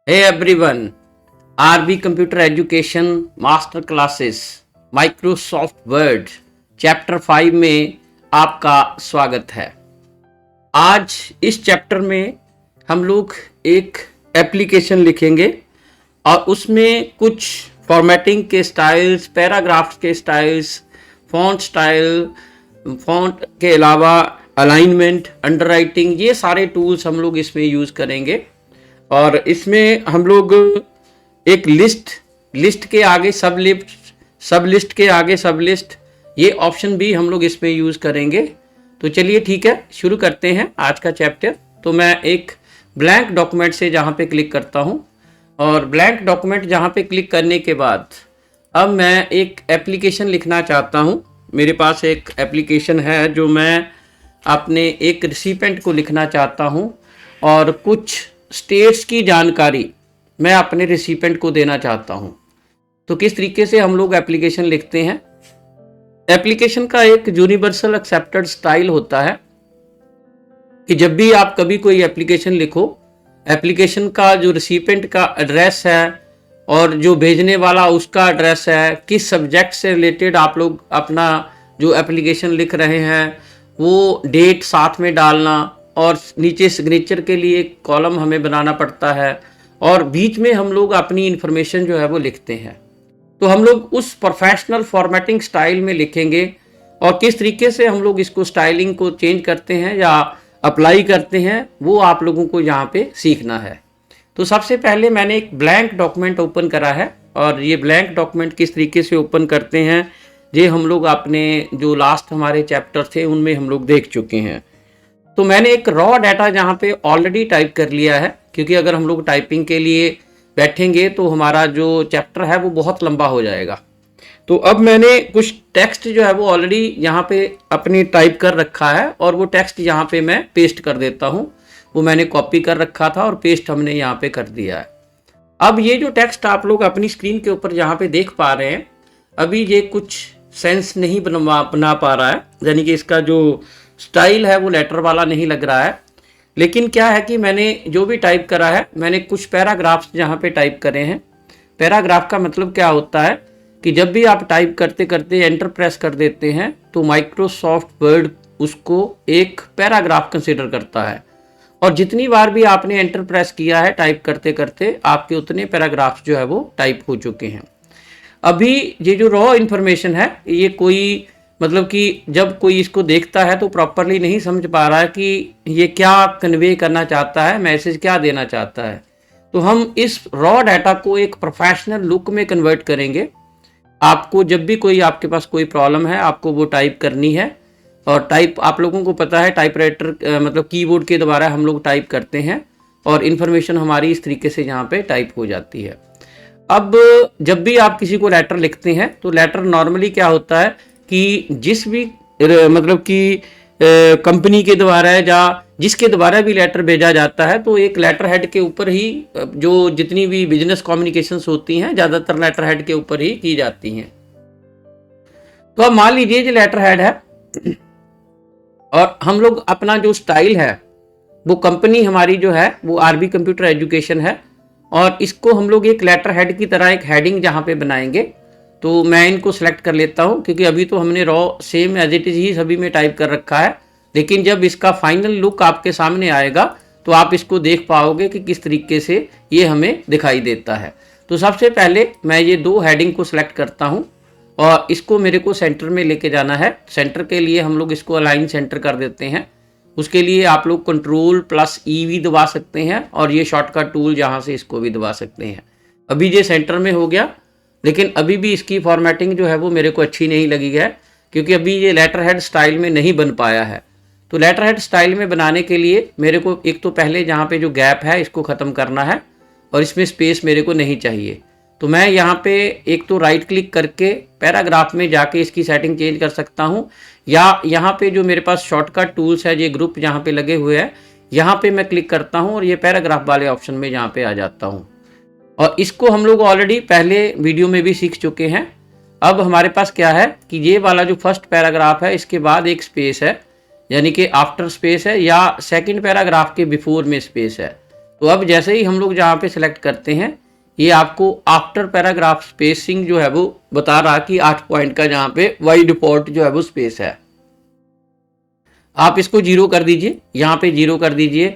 Hey everyone, RB Computer Education master classes Microsoft word chapter 5 में आपका स्वागत है। आज इस चैप्टर में हम लोग एक एप्लीकेशन लिखेंगे और उसमें कुछ फॉर्मेटिंग के स्टाइल्स, पैराग्राफ्स के स्टाइल्स, फॉन्ट स्टाइल, फॉन्ट के अलावा अलाइनमेंट, अंडरराइटिंग, ये सारे टूल्स हम लोग इसमें यूज़ करेंगे। और इसमें हम लोग एक लिस्ट के आगे सब लिस्ट के आगे सब लिस्ट, ये ऑप्शन भी हम लोग इसमें यूज़ करेंगे। तो चलिए ठीक है, शुरू करते हैं आज का चैप्टर। तो मैं एक ब्लैंक डॉक्यूमेंट से जहाँ पे क्लिक करता हूँ और ब्लैंक डॉक्यूमेंट जहाँ पे क्लिक करने के बाद अब मैं एक एप्लीकेशन लिखना चाहता हूँ। मेरे पास एक एप्लीकेशन है जो मैं अपने एक रिसिपेंट को लिखना चाहता हूँ और कुछ स्टेट्स की जानकारी मैं अपने रिसिपेंट को देना चाहता हूं। तो किस तरीके से हम लोग एप्लीकेशन लिखते हैं? एप्लीकेशन का एक यूनिवर्सल एक्सेप्टेड स्टाइल होता है कि जब भी आप कभी कोई एप्लीकेशन लिखो, एप्लीकेशन का जो रिसिपेंट का एड्रेस है और जो भेजने वाला उसका एड्रेस है, किस सब्जेक्ट से रिलेटेड आप लोग अपना जो एप्लीकेशन लिख रहे हैं वो डेट साथ में डालना, और नीचे सिग्नेचर के लिए एक कॉलम हमें बनाना पड़ता है और बीच में हम लोग अपनी इन्फॉर्मेशन जो है वो लिखते हैं। तो हम लोग उस प्रोफेशनल फॉर्मेटिंग स्टाइल में लिखेंगे और किस तरीके से हम लोग इसको स्टाइलिंग को चेंज करते हैं या अप्लाई करते हैं वो आप लोगों को यहाँ पे सीखना है। तो सबसे पहले मैंने एक ब्लैंक डॉक्यूमेंट ओपन करा है और ये ब्लैंक डॉक्यूमेंट किस तरीके से ओपन करते हैं ये हम लोग अपने जो लास्ट हमारे चैप्टर थे उनमें हम लोग देख चुके हैं। तो मैंने एक रॉ डाटा जहाँ पे ऑलरेडी टाइप कर लिया है, क्योंकि अगर हम लोग टाइपिंग के लिए बैठेंगे तो हमारा जो चैप्टर है वो बहुत लंबा हो जाएगा। तो अब मैंने कुछ टेक्स्ट जो है वो ऑलरेडी यहाँ पे अपनी टाइप कर रखा है और वो टेक्स्ट यहाँ पे मैं पेस्ट कर देता हूँ। वो मैंने कॉपी कर रखा था और पेस्ट हमने यहाँ पे कर दिया है। अब ये जो टेक्स्ट आप लोग अपनी स्क्रीन के ऊपर यहाँ पे देख पा रहे हैं, अभी ये कुछ सेंस नहीं बना पा रहा है, यानी कि इसका जो स्टाइल है वो लेटर वाला नहीं लग रहा है। लेकिन क्या है कि मैंने जो भी टाइप करा है, मैंने कुछ पैराग्राफ्स जहाँ पे टाइप करे हैं। पैराग्राफ का मतलब क्या होता है कि जब भी आप टाइप करते करते एंटर प्रेस कर देते हैं तो माइक्रोसॉफ्ट वर्ड उसको एक पैराग्राफ कंसिडर करता है और जितनी बार भी आपने एंटर प्रेस किया है टाइप करते करते आपके उतने पैराग्राफ्स जो है वो टाइप हो चुके हैं। अभी ये जो रॉ इन्फॉर्मेशन है ये कोई मतलब कि जब कोई इसको देखता है तो प्रॉपरली नहीं समझ पा रहा है कि ये क्या कन्वे करना चाहता है, मैसेज क्या देना चाहता है। तो हम इस रॉ डाटा को एक प्रोफेशनल लुक में कन्वर्ट करेंगे। आपको जब भी कोई आपके पास कोई प्रॉब्लम है आपको वो टाइप करनी है और टाइप आप लोगों को पता है टाइपराइटर मतलब कीबोर्ड के द्वारा हम लोग टाइप करते हैं और इन्फॉर्मेशन हमारी इस तरीके से यहाँ पे टाइप हो जाती है। अब जब भी आप किसी को लेटर लिखते हैं तो लेटर नॉर्मली क्या होता है कि जिस भी मतलब कि कंपनी के द्वारा या जिसके द्वारा भी लेटर भेजा जाता है तो एक लेटर हेड के ऊपर ही जो जितनी भी बिजनेस कम्युनिकेशंस होती हैं ज़्यादातर लेटर हेड के ऊपर ही की जाती हैं। तो अब मान लीजिए जो लेटर हेड है और हम लोग अपना जो स्टाइल है वो कंपनी हमारी जो है वो आरबी कंप्यूटर एजुकेशन है और इसको हम लोग एक लेटर हेड की तरह एक हेडिंग जहाँ पे बनाएंगे। तो मैं इनको सेलेक्ट कर लेता हूँ क्योंकि अभी तो हमने raw same as it is ही सभी में टाइप कर रखा है, लेकिन जब इसका फाइनल लुक आपके सामने आएगा तो आप इसको देख पाओगे कि किस तरीके से ये हमें दिखाई देता है। तो सबसे पहले मैं ये दो हेडिंग को सिलेक्ट करता हूँ और इसको मेरे को सेंटर में लेके जाना है। सेंटर के लिए हम लोग इसको अलाइन सेंटर कर देते हैं। उसके लिए आप लोग Ctrl+E भी दबा सकते हैं और ये शॉर्टकट टूल जहाँ से इसको भी दबा सकते हैं। अभी ये सेंटर में हो गया, लेकिन अभी भी इसकी फॉर्मेटिंग जो है वो मेरे को अच्छी नहीं लगी है क्योंकि अभी ये लेटर हेड स्टाइल में नहीं बन पाया है। तो लेटर हेड स्टाइल में बनाने के लिए मेरे को एक तो पहले जहाँ पे जो गैप है इसको ख़त्म करना है और इसमें स्पेस मेरे को नहीं चाहिए। तो मैं यहाँ पे एक तो राइट क्लिक करके पैराग्राफ में जाके इसकी सेटिंग चेंज कर सकता हूँ, या यहाँ पे जो मेरे पास शॉर्टकट टूल्स है ये ग्रुप यहाँ पे लगे हुए हैं, यहाँ पे मैं क्लिक करता हूँ और ये पैराग्राफ वाले ऑप्शन में यहाँ पे आ जाता हूँ। और इसको हम लोग ऑलरेडी पहले वीडियो में भी सीख चुके हैं। अब हमारे पास क्या है कि ये वाला जो फर्स्ट पैराग्राफ है इसके बाद एक स्पेस है, यानी कि आफ्टर स्पेस है, या सेकंड पैराग्राफ के बिफोर में स्पेस है। तो अब जैसे ही हम लोग जहाँ पे सिलेक्ट करते हैं, ये आपको आफ्टर पैराग्राफ स्पेसिंग जो है वो बता रहा कि 8 पॉइंट का जहाँ पे वाइड फॉन्ट जो है वो स्पेस है। आप इसको 0 कर दीजिए, यहाँ पे 0 कर दीजिए।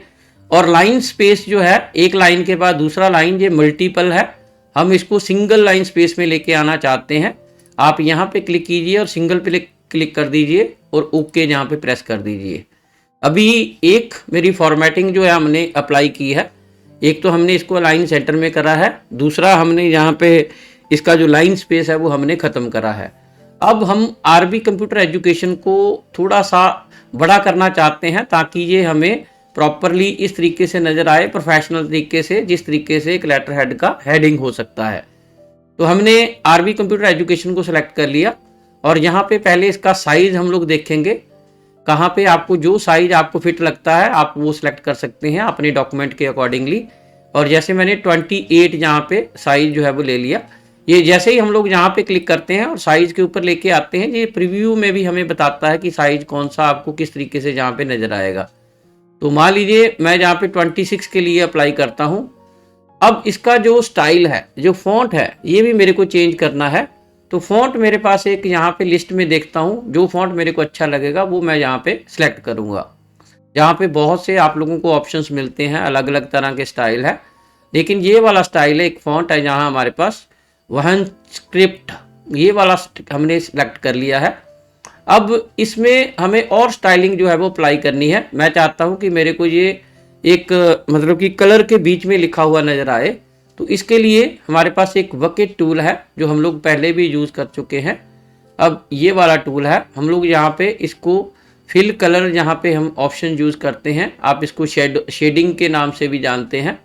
और लाइन स्पेस जो है, एक लाइन के बाद दूसरा लाइन, ये मल्टीपल है, हम इसको सिंगल लाइन स्पेस में लेके आना चाहते हैं। आप यहाँ पे क्लिक कीजिए और सिंगल पे क्लिक कर दीजिए और ओके यहाँ पे प्रेस कर दीजिए। अभी एक मेरी फॉर्मेटिंग जो है हमने अप्लाई की है, एक तो हमने इसको लाइन सेंटर में करा है, दूसरा हमने यहाँ पे इसका जो लाइन स्पेस है वो हमने ख़त्म करा है। अब हम आरबी कंप्यूटर एजुकेशन को थोड़ा सा बड़ा करना चाहते हैं ताकि ये हमें प्रॉपरली इस तरीके से नज़र आए, प्रोफेशनल तरीके से, जिस तरीके से एक लेटर हेड का हेडिंग हो सकता है। तो हमने आरबी कंप्यूटर एजुकेशन को सिलेक्ट कर लिया और यहाँ पे पहले इसका साइज़ हम लोग देखेंगे, कहाँ पे आपको जो साइज आपको फिट लगता है आप वो सिलेक्ट कर सकते हैं अपने डॉक्यूमेंट के अकॉर्डिंगली। और जैसे मैंने 28 यहाँ पे साइज जो है वो ले लिया। ये जैसे ही हम लोग यहाँ पे क्लिक करते हैं और साइज के ऊपर लेके आते हैं, ये प्रीव्यू में भी हमें बताता है कि साइज कौन सा आपको किस तरीके से जहाँ पे नजर आएगा। तो मान लीजिए मैं जहाँ पे 26 के लिए अप्लाई करता हूँ। अब इसका जो स्टाइल है, जो फॉन्ट है, ये भी मेरे को चेंज करना है। तो फॉन्ट मेरे पास एक यहाँ पे लिस्ट में देखता हूँ, जो फॉन्ट मेरे को अच्छा लगेगा वो मैं यहाँ पे सिलेक्ट करूँगा। यहाँ पे बहुत से आप लोगों को ऑप्शंस मिलते हैं, अलग अलग तरह के स्टाइल है, लेकिन ये वाला स्टाइल है, एक फॉन्ट है जहाँ हमारे पास वहन स्क्रिप्ट, ये वाला हमने सिलेक्ट कर लिया है। अब इसमें हमें और स्टाइलिंग जो है वो अप्लाई करनी है। मैं चाहता हूँ कि मेरे को ये एक मतलब कि कलर के बीच में लिखा हुआ नज़र आए। तो इसके लिए हमारे पास एक बकेट टूल है जो हम लोग पहले भी यूज़ कर चुके हैं। अब ये वाला टूल है, हम लोग यहाँ पे इसको फिल कलर यहाँ पे हम ऑप्शन यूज़ करते हैं, आप इसको शेडिंग के नाम से भी जानते हैं।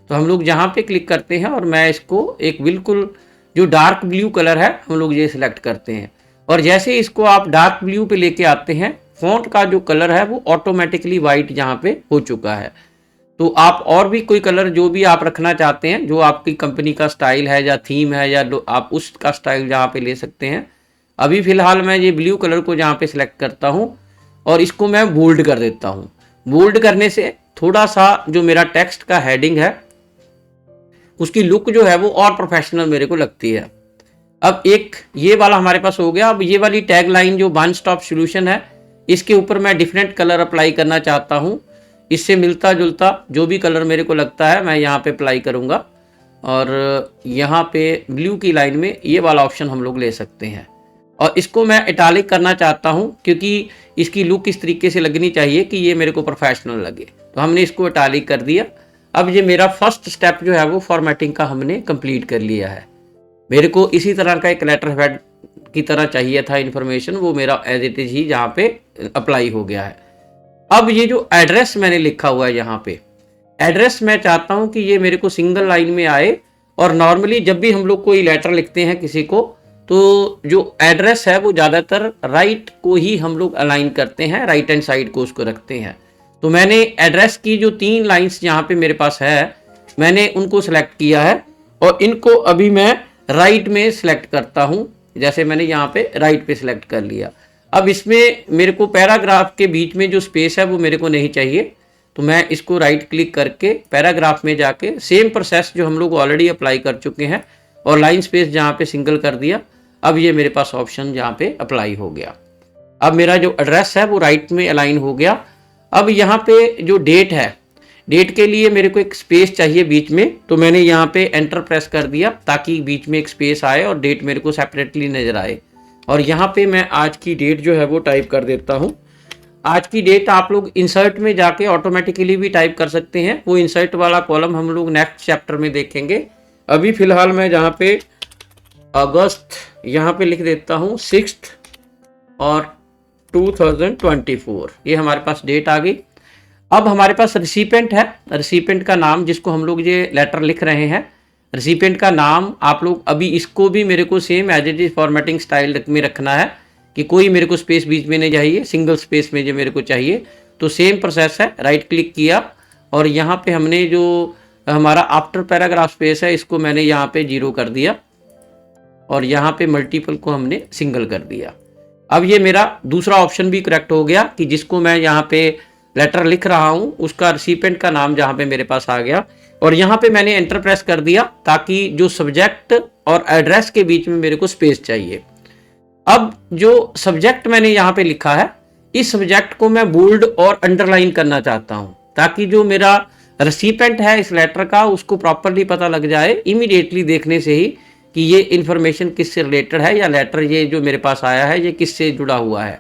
तो हम लोग जहाँ पे क्लिक करते हैं और मैं इसको एक बिल्कुल जो डार्क ब्लू कलर है हम लोग ये सिलेक्ट करते हैं। और जैसे इसको आप डार्क ब्लू पे लेके आते हैं, फॉन्ट का जो कलर है वो ऑटोमेटिकली वाइट यहाँ पे हो चुका है। तो आप और भी कोई कलर जो भी आप रखना चाहते हैं, जो आपकी कंपनी का स्टाइल है या थीम है, या आप उसका स्टाइल जहाँ पे ले सकते हैं। अभी फ़िलहाल मैं ये ब्लू कलर को जहाँ पे सिलेक्ट करता हूँ और इसको मैं बोल्ड कर देता हूँ। बोल्ड करने से थोड़ा सा जो मेरा टेक्स्ट का हेडिंग है उसकी लुक जो है वो और प्रोफेशनल मेरे को लगती है। अब एक ये वाला हमारे पास हो गया। अब ये वाली टैग लाइन जो वन स्टॉप सोल्यूशन है, इसके ऊपर मैं डिफरेंट कलर अप्लाई करना चाहता हूँ। इससे मिलता जुलता जो भी कलर मेरे को लगता है मैं यहाँ पे अप्लाई करूँगा। और यहाँ पे ब्लू की लाइन में ये वाला ऑप्शन हम लोग ले सकते हैं। और इसको मैं इटालिक करना चाहता हूँ क्योंकि इसकी लुक इस तरीके से लगनी चाहिए कि ये मेरे को प्रोफेशनल लगे। तो हमने इसको इटालिक कर दिया। अब ये मेरा फर्स्ट स्टेप जो है वो फॉर्मेटिंग का हमने कंप्लीट कर लिया है। मेरे को इसी तरह का एक लेटर हेड की तरह चाहिए था इन्फॉर्मेशन, वो मेरा एज इट इज ही यहाँ पे अप्लाई हो गया है। अब ये जो एड्रेस मैंने लिखा हुआ है यहाँ पे, एड्रेस मैं चाहता हूँ कि ये मेरे को सिंगल लाइन में आए। और नॉर्मली जब भी हम लोग कोई लेटर लिखते हैं किसी को, तो जो एड्रेस है वो ज़्यादातर राइट को ही हम लोग अलाइन करते हैं, राइट हैंड साइड को उसको रखते हैं। तो मैंने एड्रेस की जो 3 लाइंस यहाँ पे मेरे पास है, मैंने उनको सिलेक्ट किया है और इनको अभी मैं राइट में सिलेक्ट करता हूँ। जैसे मैंने यहाँ पे राइट पे सिलेक्ट कर लिया। अब इसमें मेरे को पैराग्राफ के बीच में जो स्पेस है वो मेरे को नहीं चाहिए, तो मैं इसको राइट क्लिक करके पैराग्राफ में जाके सेम प्रोसेस जो हम लोग ऑलरेडी अप्लाई कर चुके हैं और लाइन स्पेस जहाँ पे सिंगल कर दिया। अब ये मेरे पास ऑप्शन यहाँ पे अप्लाई हो गया। अब मेरा जो एड्रेस है वो राइट में अलाइन हो गया। अब यहाँ पे जो डेट है, डेट के लिए मेरे को एक स्पेस चाहिए बीच में, तो मैंने यहाँ पे एंटर प्रेस कर दिया ताकि बीच में एक स्पेस आए और डेट मेरे को सेपरेटली नजर आए। और यहाँ पे मैं आज की डेट जो है वो टाइप कर देता हूँ। आज की डेट आप लोग इंसर्ट में जाके ऑटोमेटिकली भी टाइप कर सकते हैं, वो इंसर्ट वाला कॉलम हम लोग नेक्स्ट चैप्टर में देखेंगे। अभी फिलहाल मैं जहाँ पे अगस्त यहाँ पे लिख देता हूँ 6 और 2024, ये हमारे पास डेट आ गई। अब हमारे पास रिसिपेंट है, रिसिपेंट का नाम जिसको हम लोग ये लेटर लिख रहे हैं, रिसिपेंट का नाम आप लोग अभी इसको भी मेरे को same as it is formatting style में रखना है कि कोई मेरे को स्पेस बीच में नहीं चाहिए, सिंगल स्पेस में जो मेरे को चाहिए। तो सेम प्रोसेस है, राइट क्लिक किया और यहाँ पे हमने जो हमारा आफ्टर पैराग्राफ स्पेस है इसको मैंने यहाँ पे 0 कर दिया और यहाँ पे मल्टीपल को हमने सिंगल कर दिया। अब ये मेरा दूसरा ऑप्शन भी करेक्ट हो गया कि जिसको मैं यहाँ पे लेटर लिख रहा हूं उसका रिसिपेंट का नाम जहां पे मेरे पास आ गया और यहां पे मैंने एंटर प्रेस कर दिया ताकि जो सब्जेक्ट और एड्रेस के बीच में मेरे को स्पेस चाहिए। अब जो सब्जेक्ट मैंने यहां पे लिखा है इस सब्जेक्ट को मैं बोल्ड और अंडरलाइन करना चाहता हूं ताकि जो मेरा रिसिपेंट है इस लेटर का उसको प्रॉपरली पता लग जाए इमीडिएटली देखने से ही कि ये इन्फॉर्मेशन किससे रिलेटेड है या लेटर ये जो मेरे पास आया है ये किससे जुड़ा हुआ है।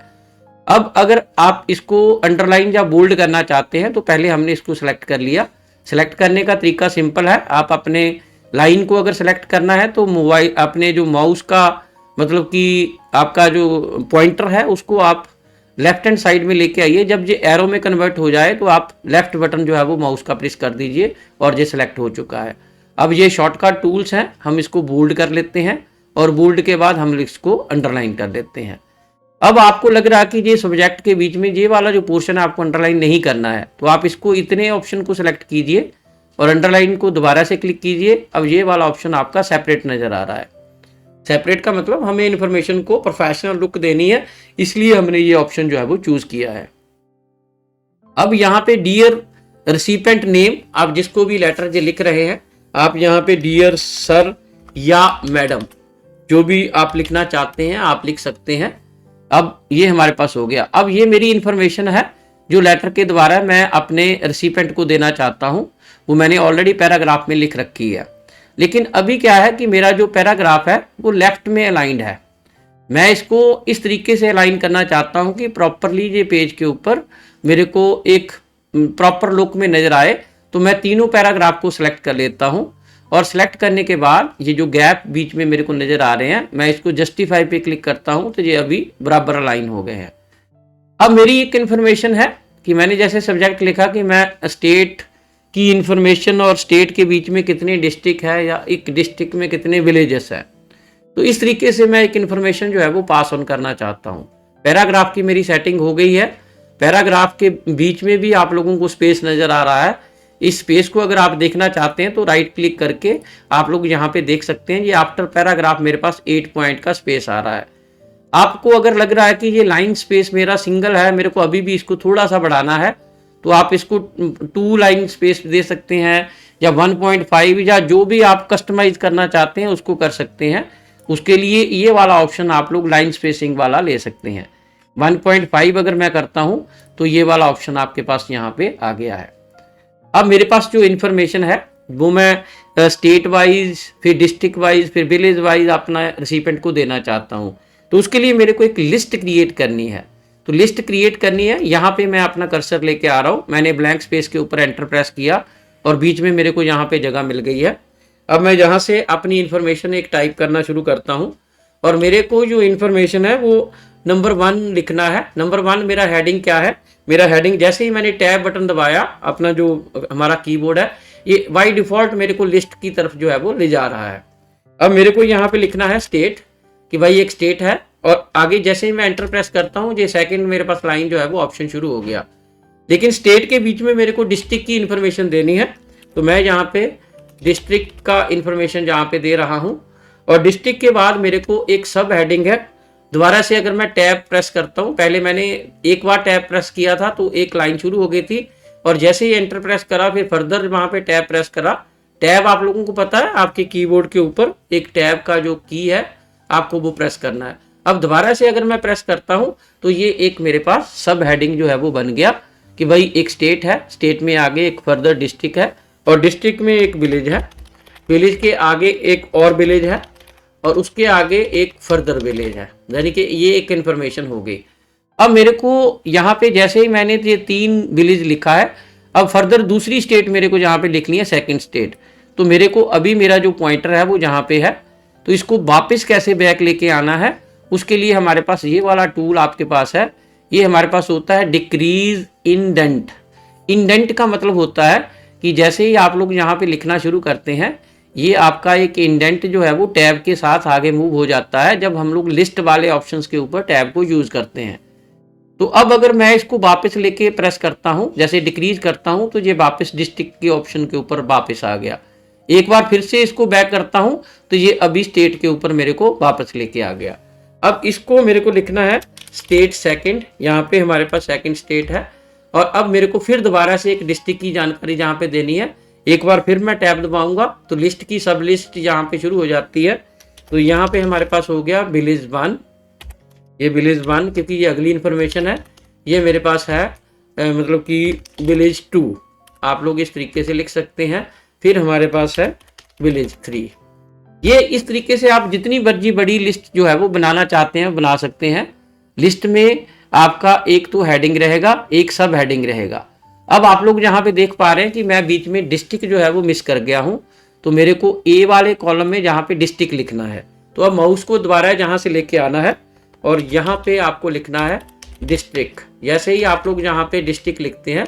अब अगर आप इसको अंडरलाइन या बोल्ड करना चाहते हैं तो पहले हमने इसको सिलेक्ट कर लिया। सिलेक्ट करने का तरीका सिंपल है, आप अपने लाइन को अगर सिलेक्ट करना है तो मोबाइल अपने जो माउस का मतलब कि आपका जो पॉइंटर है उसको आप लेफ्ट हैंड साइड में लेके आइए। जब ये एरो में कन्वर्ट हो जाए तो आप लेफ्ट बटन जो है वो माउस का प्रेस कर दीजिए और ये सिलेक्ट हो चुका है। अब ये शॉर्टकट टूल्स हैं, हम इसको बोल्ड कर लेते हैं और बोल्ड के बाद हम इसको अंडरलाइन कर देते हैं। अब आपको लग रहा है कि ये सब्जेक्ट के बीच में ये वाला जो पोर्शन है आपको अंडरलाइन नहीं करना है तो आप इसको इतने ऑप्शन को सिलेक्ट कीजिए और अंडरलाइन को दोबारा से क्लिक कीजिए। अब ये वाला ऑप्शन आपका सेपरेट नजर आ रहा है। सेपरेट का मतलब हमें इंफॉर्मेशन को प्रोफेशनल लुक देनी है, इसलिए हमने ये ऑप्शन जो है वो चूज किया है। अब यहाँ पे डियर रिसिपेंट नेम, आप जिसको भी लेटर जो लिख रहे हैं आप यहाँ पे डियर सर या मैडम जो भी आप लिखना चाहते हैं आप लिख सकते हैं। अब ये हमारे पास हो गया। अब ये मेरी इंफॉर्मेशन है जो लेटर के द्वारा मैं अपने रिसिपेंट को देना चाहता हूं, वो मैंने ऑलरेडी पैराग्राफ में लिख रखी है। लेकिन अभी क्या है कि मेरा जो पैराग्राफ है वो लेफ्ट में अलाइंड है। मैं इसको इस तरीके से अलाइन करना चाहता हूं कि प्रॉपरली ये पेज के ऊपर मेरे को एक प्रॉपर लुक में नजर आए। तो मैं तीनों पैराग्राफ को सिलेक्ट कर लेता हूं और सिलेक्ट करने के बाद ये जो गैप बीच में मेरे को नजर आ रहे हैं मैं इसको जस्टिफाई पे क्लिक करता हूं तो ये अभी बराबर अलाइन हो गए हैं। अब मेरी एक इन्फॉर्मेशन है कि मैंने जैसे सब्जेक्ट लिखा कि मैं स्टेट की इन्फॉर्मेशन और स्टेट के बीच में कितने डिस्ट्रिक्ट है या एक डिस्ट्रिक्ट में कितने विलेजेस है, तो इस तरीके से मैं एक इन्फॉर्मेशन जो है वो पास ऑन करना चाहता हूँ। पैराग्राफ की मेरी सेटिंग हो गई है। पैराग्राफ के बीच में भी आप लोगों को स्पेस नजर आ रहा है। इस स्पेस को अगर आप देखना चाहते हैं तो राइट क्लिक करके आप लोग यहाँ पे देख सकते हैं। ये आफ्टर पैराग्राफ मेरे पास 8 पॉइंट का स्पेस आ रहा है। आपको अगर लग रहा है कि ये लाइन स्पेस मेरा सिंगल है, मेरे को अभी भी इसको थोड़ा सा बढ़ाना है, तो आप इसको 2 लाइन स्पेस दे सकते हैं या 1.5 या जो भी आप कस्टमाइज करना चाहते हैं उसको कर सकते हैं। उसके लिए ये वाला ऑप्शन आप लोग लाइन स्पेसिंग वाला ले सकते हैं। 1.5 अगर मैं करता हूं तो ये वाला ऑप्शन आपके पास यहाँ पे आ गया है। अब मेरे पास जो इन्फॉर्मेशन है वो मैं स्टेट वाइज, फिर डिस्ट्रिक्ट वाइज, फिर विलेज वाइज अपना रिसिपेंट को देना चाहता हूँ। तो उसके लिए मेरे को एक लिस्ट क्रिएट करनी है। तो लिस्ट क्रिएट करनी है, यहाँ पे मैं अपना कर्सर लेके आ रहा हूँ। मैंने ब्लैंक स्पेस के ऊपर एंटर प्रेस किया और बीच में मेरे को यहाँ पे जगह मिल गई है। अब मैं यहाँ से अपनी इन्फॉर्मेशन एक टाइप करना शुरू करता हूँ और मेरे को जो इन्फॉर्मेशन है वो नंबर 1 लिखना है। नंबर 1 मेरा हेडिंग क्या है? मेरा हेडिंग जैसे ही मैंने टैब बटन दबाया, अपना जो हमारा कीबोर्ड है ये बाय डिफॉल्ट मेरे को लिस्ट की तरफ जो है वो ले जा रहा है। अब मेरे को यहाँ पे लिखना है स्टेट, कि भाई एक स्टेट है, और आगे जैसे ही मैं एंटर प्रेस करता हूँ ये सेकंड मेरे पास लाइन जो है वो ऑप्शन शुरू हो गया। लेकिन स्टेट के बीच में मेरे को डिस्ट्रिक्ट की इन्फॉर्मेशन देनी है, तो मैं यहाँ पे डिस्ट्रिक्ट का इन्फॉर्मेशन जहाँ पे दे रहा हूँ। और डिस्ट्रिक्ट के बाद मेरे को एक सब हेडिंग है। दोबारा से अगर मैं टैब प्रेस करता हूँ, पहले मैंने एक बार टैब प्रेस किया था तो एक लाइन शुरू हो गई थी, और जैसे ही एंटर प्रेस करा फिर फर्दर वहां पे टैब प्रेस करा। टैब आप लोगों को पता है आपके कीबोर्ड के ऊपर एक टैब का जो की है आपको वो प्रेस करना है। अब दोबारा से अगर मैं प्रेस करता हूं तो ये एक मेरे पास सब हेडिंग जो है वो बन गया कि भाई एक स्टेट है, स्टेट में आगे एक फर्दर डिस्ट्रिक्ट है, और डिस्ट्रिक्ट में एक विलेज है, विलेज के आगे एक और विलेज है, और उसके आगे एक फर्दर विलेज है। यानी कि ये एक इन्फॉर्मेशन हो गई। अब मेरे को यहाँ पे जैसे ही मैंने ये 3 विलेज लिखा है, अब फर्दर दूसरी स्टेट मेरे को यहाँ पे लिखनी है, सेकंड स्टेट। तो मेरे को अभी मेरा जो पॉइंटर है वो जहाँ पे है, तो इसको वापस कैसे बैक लेके आना है, उसके लिए हमारे पास ये वाला टूल आपके पास है। ये हमारे पास होता है डिक्रीज इंडेंट। इंडेंट का मतलब होता है कि जैसे ही आप लोग यहाँ पे लिखना शुरू करते हैं, ये आपका एक इंडेंट जो है वो टैब के साथ आगे मूव हो जाता है जब हम लोग लिस्ट वाले ऑप्शंस के ऊपर टैब को यूज करते हैं। तो अब अगर मैं इसको वापस लेके प्रेस करता हूँ, जैसे डिक्रीज करता हूँ, तो ये वापस डिस्ट्रिक्ट के ऑप्शन के ऊपर वापस आ गया। एक बार फिर से इसको बैक करता हूँ तो ये अभी स्टेट के ऊपर मेरे को वापस लेके आ गया। अब इसको मेरे को लिखना है स्टेट सेकंड। यहाँ पे हमारे पास सेकंड स्टेट है, और अब मेरे को फिर दोबारा से एक डिस्ट्रिक्ट की जानकारी जहाँ पे देनी है, एक बार फिर मैं टैब दबाऊंगा तो लिस्ट की सब लिस्ट यहाँ पे शुरू हो जाती है। तो यहाँ पे हमारे पास हो गया विलेज 1, ये विलेज 1 क्योंकि ये अगली इन्फॉर्मेशन है। ये मेरे पास है मतलब कि विलेज 2, आप लोग इस तरीके से लिख सकते हैं। फिर हमारे पास है विलेज 3। ये इस तरीके से आप जितनी मर्जी बड़ी लिस्ट जो है वो बनाना चाहते हैं बना सकते हैं। लिस्ट में आपका एक तो हेडिंग रहेगा, एक सब हेडिंग रहेगा। अब आप लोग यहाँ पे देख पा रहे हैं कि मैं बीच में डिस्ट्रिक्ट जो है वो मिस कर गया हूँ, तो मेरे को ए वाले कॉलम में जहाँ पे डिस्ट्रिक्ट लिखना है, तो अब माउस को दोबारा जहाँ से लेके आना है और यहाँ पे आपको लिखना है डिस्ट्रिक्ट। जैसे ही आप लोग यहाँ पे डिस्ट्रिक्ट लिखते हैं,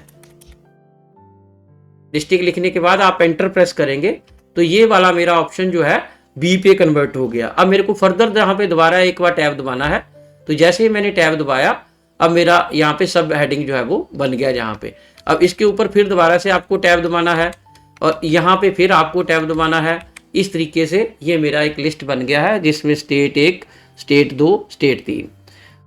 डिस्ट्रिक्ट लिखने के बाद आप एंटर प्रेस करेंगे तो ये वाला मेरा ऑप्शन जो है बी पे कन्वर्ट हो गया। अब मेरे को फर्दर जहाँ पे दोबारा एक बार टैब दबाना है, तो जैसे ही मैंने टैब दबाया अब मेरा यहाँ पे सब हेडिंग जो है वो बन गया जहाँ पे। अब इसके ऊपर फिर दोबारा से आपको टैब दबाना है और यहाँ पे फिर आपको टैब दबाना है। इस तरीके से ये मेरा एक लिस्ट बन गया है जिसमें स्टेट 1, स्टेट 2, स्टेट 3।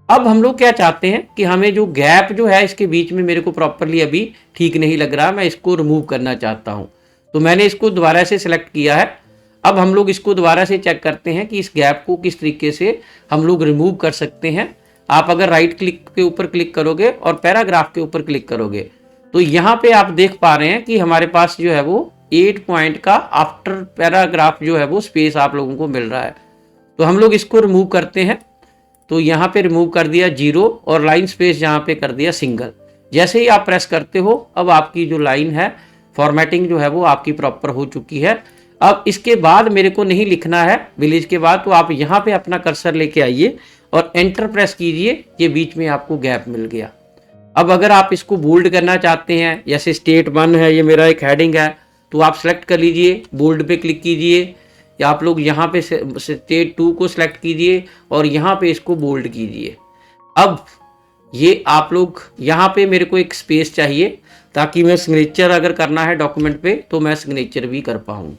अब हम लोग क्या चाहते हैं कि हमें जो गैप जो है इसके बीच में मेरे को प्रॉपरली अभी ठीक नहीं लग रहा, मैं इसको रिमूव करना चाहता हूँ। तो मैंने इसको दोबारा से सिलेक्ट किया है। अब हम लोग इसको दोबारा से चेक करते हैं कि इस गैप को किस तरीके से हम लोग रिमूव कर सकते हैं। आप अगर राइट क्लिक के ऊपर क्लिक करोगे और पैराग्राफ के ऊपर क्लिक करोगे तो यहाँ पे आप देख पा रहे हैं कि हमारे पास जो है वो 8 पॉइंट का आफ्टर पैराग्राफ जो है वो स्पेस आप लोगों को मिल रहा है। तो हम लोग इसको रिमूव करते हैं। तो यहाँ पे रिमूव कर दिया 0 और लाइन स्पेस यहाँ पे कर दिया सिंगल। जैसे ही आप प्रेस करते हो अब आपकी जो लाइन है फॉर्मेटिंग जो है वो आपकी प्रॉपर हो चुकी है। अब इसके बाद मेरे को नहीं लिखना है विलेज के बाद, तो आप यहाँ पे अपना कर्सर लेके आइए और एंटर प्रेस कीजिए, ये बीच में आपको गैप मिल गया। अब अगर आप इसको बोल्ड करना चाहते हैं, जैसे स्टेट 1 है, ये मेरा एक हेडिंग है, तो आप सेलेक्ट कर लीजिए, बोल्ड पे क्लिक कीजिए, या आप लोग यहाँ पे स्टेट 2 को सिलेक्ट कीजिए और यहाँ पे इसको बोल्ड कीजिए। अब ये आप लोग यहाँ पे मेरे को एक स्पेस चाहिए ताकि मैं सिग्नेचर अगर करना है डॉक्यूमेंट पे तो मैं सिग्नेचर भी कर पाऊँ।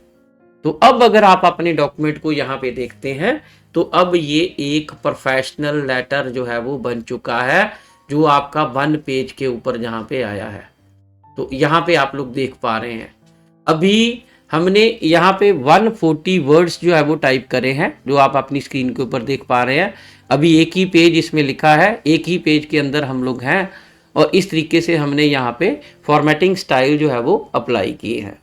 तो अब अगर आप अपने डॉक्यूमेंट को यहाँ पे देखते हैं तो अब ये एक प्रोफेशनल लेटर जो है वो बन चुका है, जो आपका 1 पेज के ऊपर जहाँ पे आया है। तो यहाँ पे आप लोग देख पा रहे हैं अभी हमने यहाँ पे 140 वर्ड्स जो है वो टाइप करे हैं, जो आप अपनी स्क्रीन के ऊपर देख पा रहे हैं। अभी एक ही पेज इसमें लिखा है, एक ही पेज के अंदर हम लोग हैं और इस तरीके से हमने यहाँ पे फॉर्मेटिंग स्टाइल जो है वो अप्लाई किए हैं।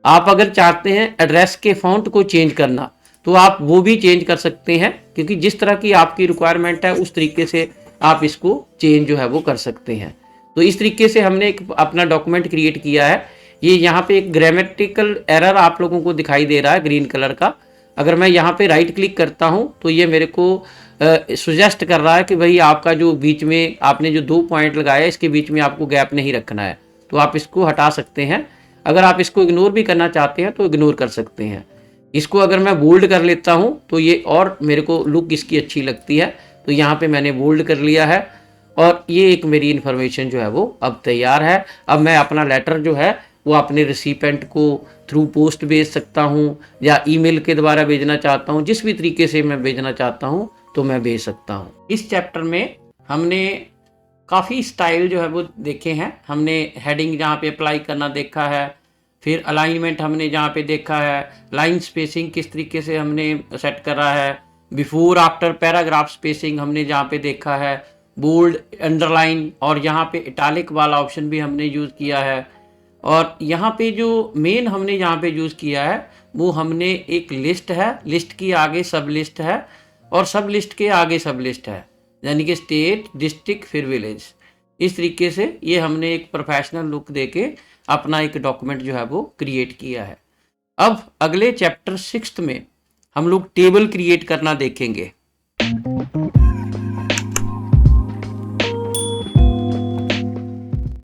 आप अगर चाहते हैं एड्रेस के फॉन्ट को चेंज करना तो आप वो भी चेंज कर सकते हैं, क्योंकि जिस तरह की आपकी रिक्वायरमेंट है उस तरीके से आप इसको चेंज जो है वो कर सकते हैं। तो इस तरीके से हमने एक अपना डॉक्यूमेंट क्रिएट किया है। ये यहाँ पे एक ग्रामेटिकल एरर आप लोगों को दिखाई दे रहा है ग्रीन कलर का। अगर मैं यहाँ पे राइट क्लिक करता हूँ तो ये मेरे को सुजेस्ट कर रहा है कि भाई आपका जो बीच में आपने जो 2 पॉइंट लगाया इसके बीच में आपको गैप नहीं रखना है, तो आप इसको हटा सकते हैं। अगर आप इसको इग्नोर भी करना चाहते हैं तो इग्नोर कर सकते हैं। इसको अगर मैं बोल्ड कर लेता हूं तो ये और मेरे को लुक इसकी अच्छी लगती है, तो यहाँ पे मैंने बोल्ड कर लिया है और ये एक मेरी इन्फॉर्मेशन जो है वो अब तैयार है। अब मैं अपना लेटर जो है वो अपने रिसिपेंट को थ्रू पोस्ट भेज सकता हूँ या ईमेल के द्वारा भेजना चाहता हूँ, जिस भी तरीके से मैं भेजना चाहता हूँ तो मैं भेज सकता हूँ। इस चैप्टर में हमने काफ़ी स्टाइल जो है वो देखे हैं। हमने हेडिंग जहाँ पे अप्लाई करना देखा है, फिर अलाइनमेंट हमने जहाँ पे देखा है, लाइन स्पेसिंग किस तरीके से हमने सेट करा है, बिफोर आफ्टर पैराग्राफ स्पेसिंग हमने जहाँ पे देखा है, बोल्ड, अंडरलाइन और यहाँ पे इटैलिक वाला ऑप्शन भी हमने यूज़ किया है। और यहाँ पे जो मेन हमने यहाँ पे यूज़ किया है वो हमने एक लिस्ट है, लिस्ट की आगे सब लिस्ट है और सब लिस्ट के आगे सब लिस्ट है, यानी कि स्टेट, डिस्ट्रिक्ट, फिर विलेज। इस तरीके से ये हमने एक प्रोफेशनल लुक देके अपना एक डॉक्यूमेंट जो है वो क्रिएट किया है। अब अगले चैप्टर 6 में हम लोग टेबल क्रिएट करना देखेंगे।